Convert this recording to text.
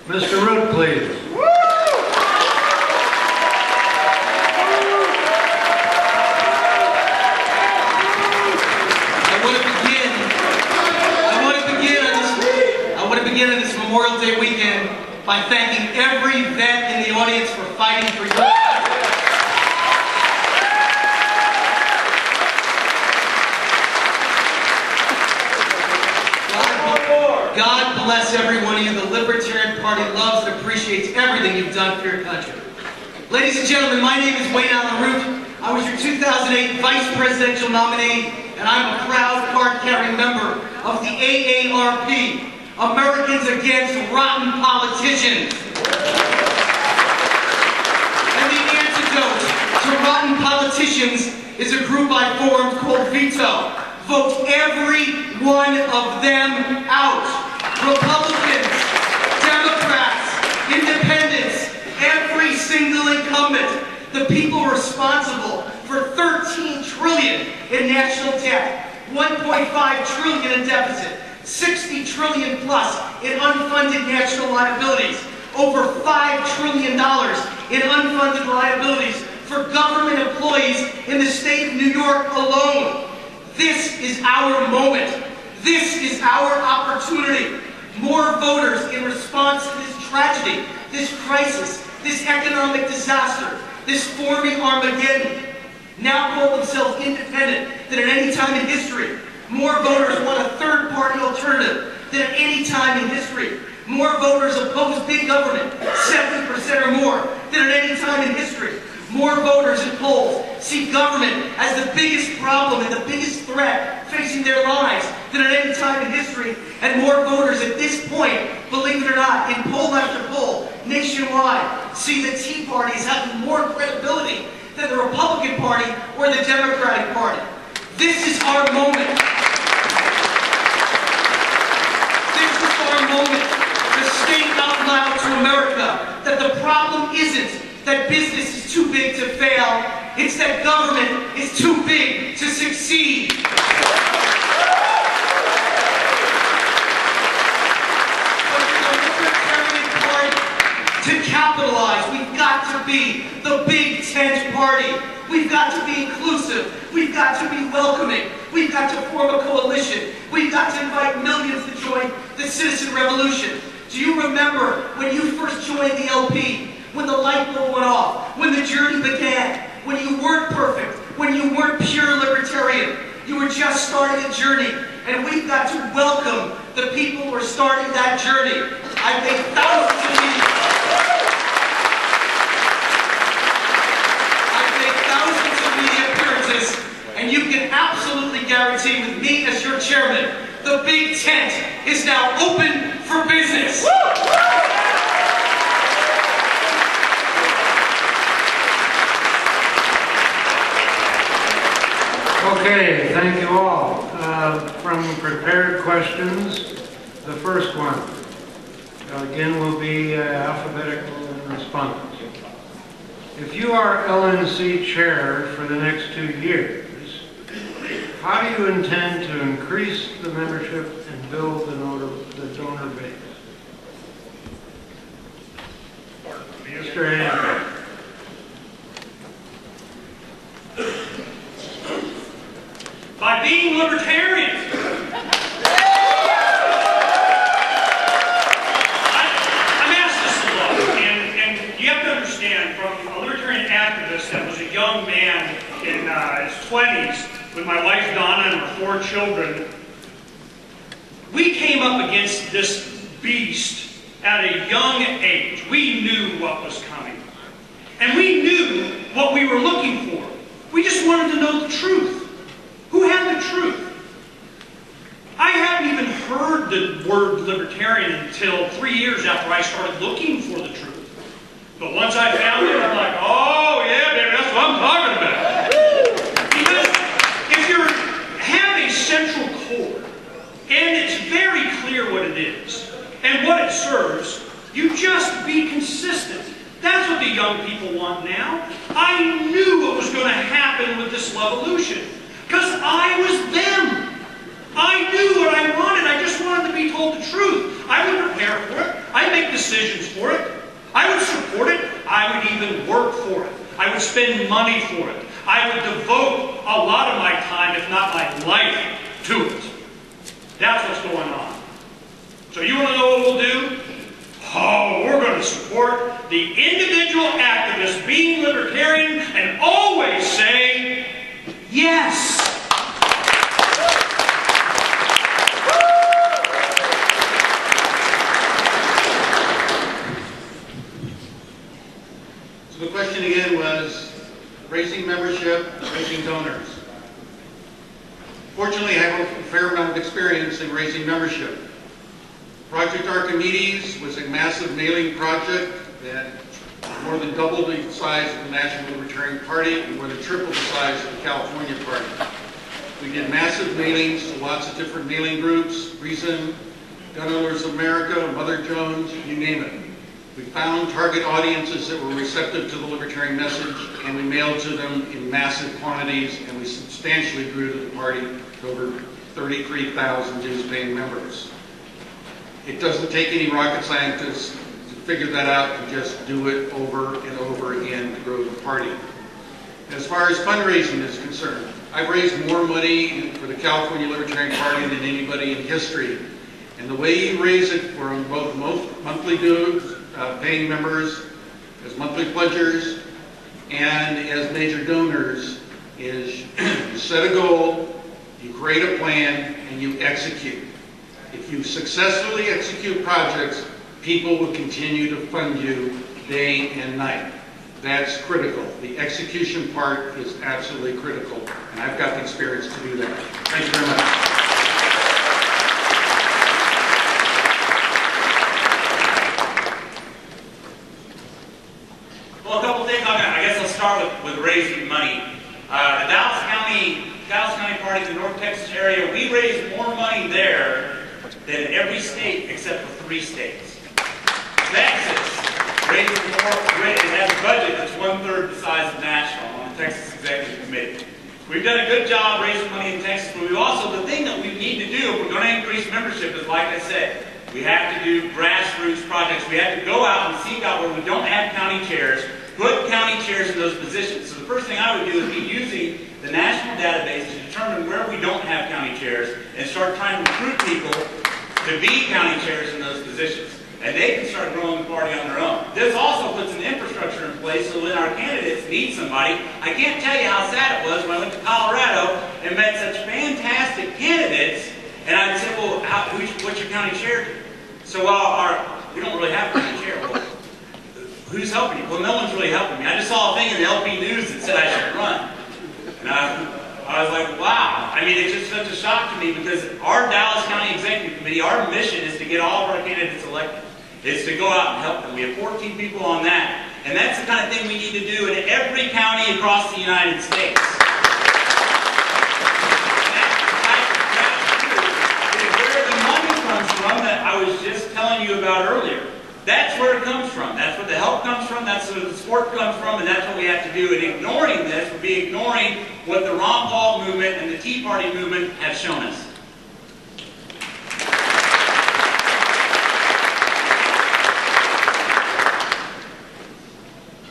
Mr. Root, please. I want to begin on this Memorial Day weekend by thanking every vet in the audience for fighting for your country. God bless every one of you. The Libertarian Party loves and appreciates everything you've done for your country. Ladies and gentlemen, my name is Allyn. I was your 2008 Vice Presidential nominee, and I'm a proud card-carrying member of the AARP, Americans Against Rotten Politicians. And the antidote to rotten politicians is a group I formed called Veto. Vote every one of them out. Republicans, Democrats, Independents, every single incumbent. The people responsible for $13 trillion in national debt, $1.5 trillion in deficit, $60 trillion plus in unfunded national liabilities, over $5 trillion in unfunded liabilities for government employees in the state of New York alone. This is our moment. This is our opportunity. More voters in response to this tragedy, this crisis, this economic disaster, this forming Armageddon, now call themselves independent than at any time in history. More voters want a third-party alternative than at any time in history. More voters oppose big government, 70% or more, than at any time in history. More voters in polls see government as the biggest problem and the biggest threat facing their lives than at any time in history. And more voters at this point, believe it or not, in poll after poll, nationwide, see the Tea Party as having more credibility than the Republican Party or the Democratic Party. This is our moment. This is our moment to state out loud to America that the problem isn't that business is too big to fail, it's that government is too big to succeed. But for the Libertarian Party to capitalize, we've got to be the big tent party. We've got to be inclusive. We've got to be welcoming. We've got to form a coalition. We've got to invite millions to join the citizen revolution. Do you remember when you first joined the LP? When the light bulb went off, when the journey began, when you weren't perfect, when you weren't pure libertarian, you were just starting a journey, and we've got to welcome the people who are starting that journey. I've made thousands of media appearances, and you can absolutely guarantee with me as your chairman, the big tent is now open for business. Okay, thank you all. From prepared questions, the first one, again, will be alphabetical in response. If you are LNC chair for the next 2 years, how do you intend to increase the membership and build the donor base? Mr. Hancock. By being libertarian. I'm asked this a lot, and you have to understand, from a libertarian activist that was a young man in his 20s, with my wife Donna and her 4 children, we came up against this beast at a young age. We knew what was coming. And we knew what we were looking for. We just wanted to know the truth. Who had the truth? I hadn't even heard the word libertarian until 3 years after I started looking for the truth. But once I found it, I'm like, oh yeah, baby, that's what I'm talking about. Because if you have a central core, and it's very clear what it is, and what it serves, you just be consistent. That's what the young people want now. I knew what was going to happen with this revolution. Because I was them. I knew what I wanted. I just wanted to be told the truth. I would prepare for it. I'd make decisions for it. I would support it. I would even work for it. I would spend money for it. I would devote a lot of my time, if not my life, to it. That's what's going on. So you want to know what we'll do? Oh, we're going to support the individual activist being libertarian and always say, yes. So the question again was raising membership, raising donors. Fortunately, I have a fair amount of experience in raising membership. Project Archimedes was a massive mailing project that more than doubled the size of the National Libertarian Party and more than tripled the size of the California Party. We did massive mailings to lots of different mailing groups, Reason, Gun Owners of America, Mother Jones, you name it. We found target audiences that were receptive to the libertarian message, and we mailed to them in massive quantities, and we substantially grew the party to over 33,000 dues-paying members. It doesn't take any rocket scientists to figure that out and just do it over and over again to grow the party. As far as fundraising is concerned, I've raised more money for the California Libertarian Party than anybody in history. And the way you raise it for both monthly dues, paying members, as monthly pledgers, and as major donors is you set a goal, you create a plan, and you execute. If you successfully execute projects, people will continue to fund you day and night. That's critical. The execution part is absolutely critical, and I've got the experience to do that. Thank you very much. Well, a couple things. I guess I'll start with raising money. The Dallas County Party in the North Texas area, we raised more money there than every state except for 3 states. Texas raises more, it has a budget that's 1/3 the size of Nashville on the Texas Executive Committee. We've done a good job raising money in Texas, but we also, the thing that we need to do if we're going to increase membership is, like I said, we have to do grassroots projects. We have to go out and seek out where we don't have county chairs, put county chairs in those positions. So the first thing I would do is be using the national database to determine where we don't have county chairs and start trying to recruit people to be county chairs in those positions. And they can start growing the party on their own. This also puts an infrastructure in place so when our candidates need somebody, I can't tell you how sad it was when I went to Colorado and met such fantastic candidates, and I'd say, well, what's your county chair do? So, well, we don't really have a county chair. Well, who's helping you? Well, no one's really helping me. I just saw a thing in the LP News that said I should run. And I was like, wow. I mean, it's just such a shock to me because our Dallas County Executive Committee, our mission is to get all of our candidates elected. It's to go out and help them. We have 14 people on that. And that's the kind of thing we need to do in every county across the United States. Where the money comes from that I was just telling you about earlier. That's where it comes from. That's where the help comes from. That's where the support comes from. And that's what we have to do. And ignoring this would be ignoring what the Ron Paul movement and the Tea Party movement have shown us.